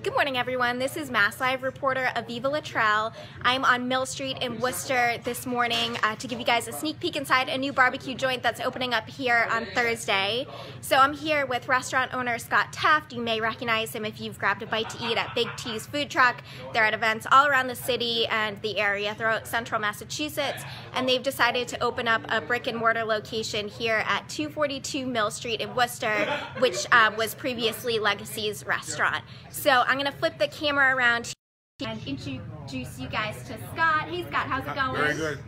Good morning, everyone. This is MassLive reporter Aviva Luttrell. I'm on Mill Street in Worcester this morning to give you guys a sneak peek inside a new barbecue joint that's opening up here on Thursday. So I'm here with restaurant owner Scott Taft. You may recognize him if you've grabbed a bite to eat at Big T's food truck. They're at events all around the city and the area throughout central Massachusetts, and they've decided to open up a brick and mortar location here at 242 Mill Street in Worcester, which was previously Legacy's restaurant. So I'm going to flip the camera around and introduce you guys to Scott. Hey Scott, how's it going? Very good.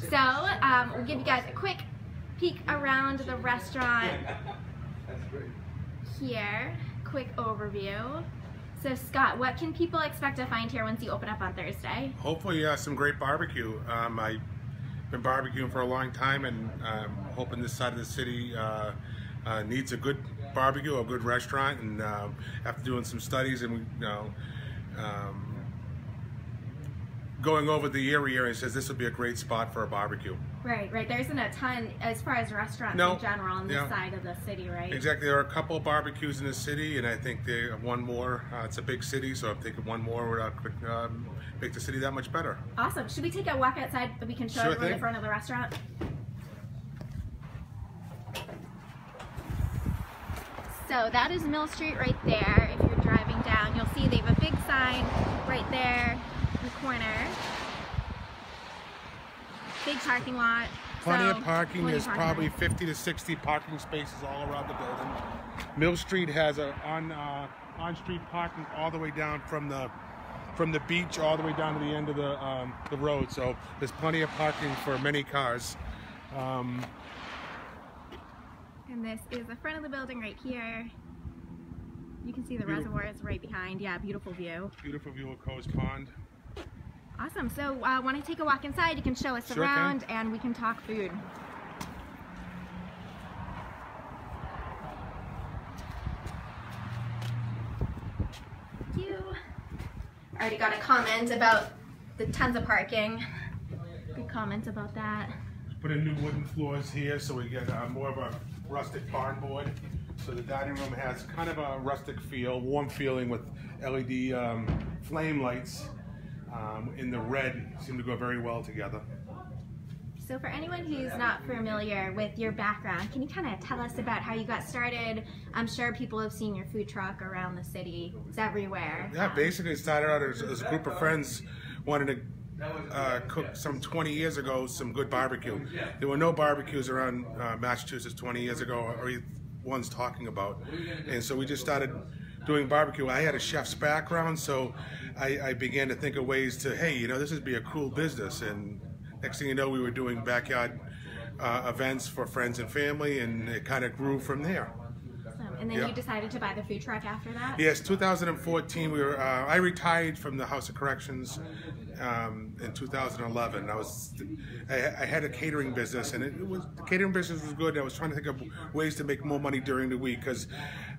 So we'll give you guys a quick peek around the restaurant here. Quick overview. So Scott, what can people expect to find here once you open up on Thursday? Hopefully some great barbecue. I've been barbecuing for a long time, and I'm hoping this side of the city needs a good barbecue, a good restaurant, and after doing some studies and going over the area, and says this would be a great spot for a barbecue. Right. There isn't a ton as far as restaurants in general on this side of the city, right? Exactly. There are a couple of barbecues in the city, and I think one more. It's a big city, so I'm thinking one more would make the city that much better. Awesome. Should we take a walk outside so we can show everyone the front of the restaurant? So that is Mill Street right there. If you're driving down, you'll see they have a big sign right there in the corner. Big parking lot. Plenty of parking. There's probably 50 to 60 parking spaces all around the building. Mill Street has a on-street parking all the way down from the beach all the way down to the end of the road. So there's plenty of parking for many cars. And this is the front of the building right here. You can see the reservoir is right behind. Yeah, beautiful view. Beautiful view of Coe's Pond. Awesome. So want to take a walk inside? You can show us around and we can talk food. Thank you. I already got a comment about the tons of parking. Good comment about that. Put in new wooden floors here so we get more of a rustic barn board. So the dining room has kind of a rustic feel, warm feeling with LED flame lights in the red. Seem to go very well together. So for anyone who's not familiar with your background, can you kind of tell us about how you got started? I'm sure people have seen your food truck around the city. It's everywhere. Yeah, basically it started out as a group of friends wanted to cooked some 20 years ago some good barbecue. There were no barbecues around Massachusetts 20 years ago, or ones talking about, and so we just started doing barbecue. I had a chef's background, so I began to think of ways to, hey, this would be a cool business, and next thing you know, we were doing backyard events for friends and family, and it kind of grew from there. And then you decided to buy the food truck after that? Yes, 2014. I retired from the House of Corrections in 2011. I had a catering business, and the catering business was good. I was trying to think of ways to make more money during the week because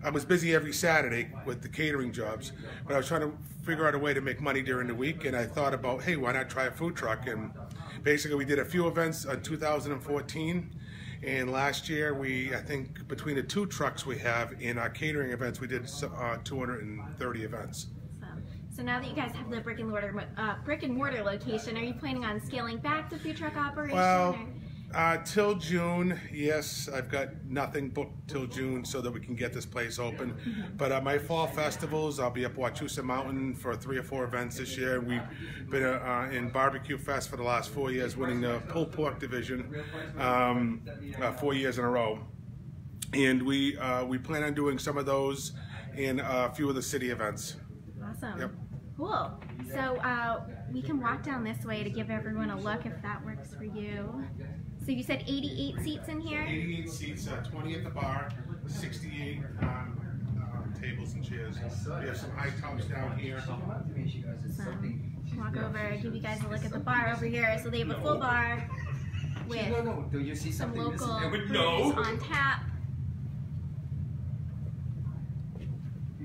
I was busy every Saturday with the catering jobs. But I was trying to figure out a way to make money during the week, and I thought about, hey, why not try a food truck? And basically, we did a few events in 2014. And last year, I think between the two trucks we have in our catering events, we did 230 events. So now that you guys have the brick and mortar location, are you planning on scaling back the food truck operation? Well, till June, yes. I've got nothing booked till June so that we can get this place open. But my fall festivals, I'll be up Wachusett Mountain for 3 or 4 events this year. We've been in Barbecue Fest for the last 4 years, winning the pulled pork division 4 years in a row. And we plan on doing some of those in a few of the city events. Awesome. Yep. Cool. So we can walk down this way to give everyone a look if that works for you. So you said 88 seats in here? 88 seats, 20 at the bar, 68 tables and chairs. We have some high tops down here. Walk over, give you guys a look at the bar over here. So they have a full bar with some local brews on tap.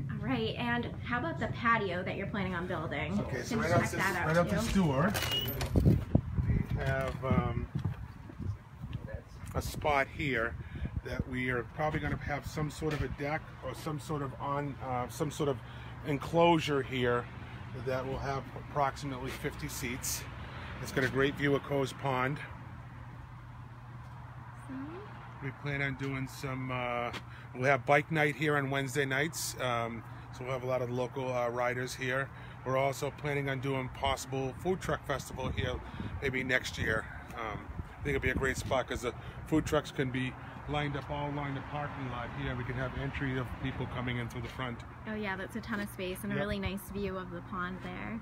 All right, and how about the patio that you're planning on building? Okay, so right up this door, we have a spot here that we are probably going to have some sort of a deck or some sort of enclosure here that will have approximately 50 seats. It's got a great view of Coe's Pond. We plan on doing some, we'll have bike night here on Wednesday nights, so we'll have a lot of local riders here. We're also planning on doing possible food truck festival here maybe next year. I think it'll be a great spot because the food trucks can be lined up all along the parking lot here. We can have entry of people coming in through the front. Oh yeah, that's a ton of space and a really nice view of the pond there.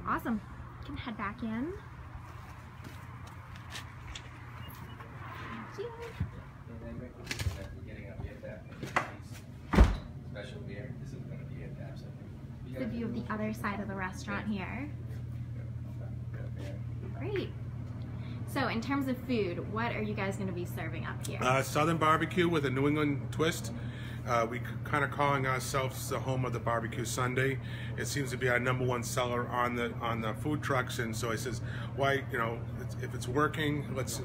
Awesome. You can head back in. Thank you. The view of the other side of the restaurant here. Great. So in terms of food, what are you guys going to be serving up here? Southern barbecue with a New England twist. We kind of calling ourselves the home of the barbecue Sunday. It seems to be our #1 seller on the food trucks, and so I says, why, you know, if it's working, let's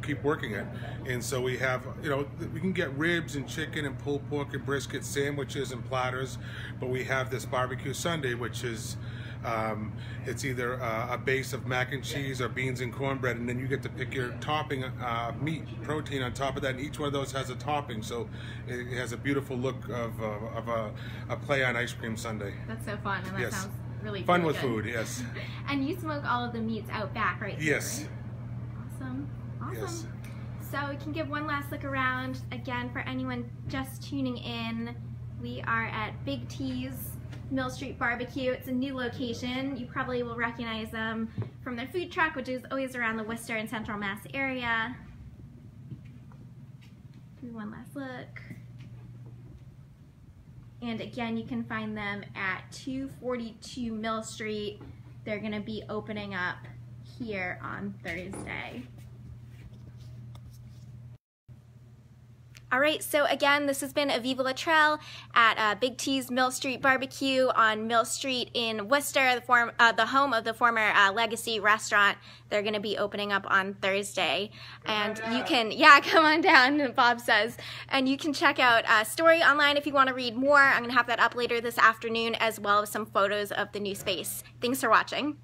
keep working it. And so we have, you know, we can get ribs and chicken and pulled pork and brisket sandwiches and platters, but we have this barbecue Sunday, which is it's either a base of mac and cheese or beans and cornbread, and then you get to pick your topping, meat, protein on top of that, and each one of those has a topping, so it has a beautiful look of a play on ice cream sundae. That's so fun, and that sounds really fun really with good. food, yes. And you smoke all of the meats out back, right? Yes. Here, right? Awesome. Awesome. Yes. So we can give one last look around. Again, for anyone just tuning in, we are at Big T's Mill Street Barbecue. It's a new location. You probably will recognize them from their food truck, which is always around the Worcester and Central Mass area. Do one last look. And again, you can find them at 242 Mill Street. They're going to be opening up here on Thursday. All right, so again, this has been Aviva Luttrell at Big T's Mill Street Barbecue on Mill Street in Worcester, the home of the former Legacy restaurant. They're going to be opening up on Thursday. And you can, come on down, Bob says. And you can check out Story online if you want to read more. I'm going to have that up later this afternoon, as well as some photos of the new space. Thanks for watching.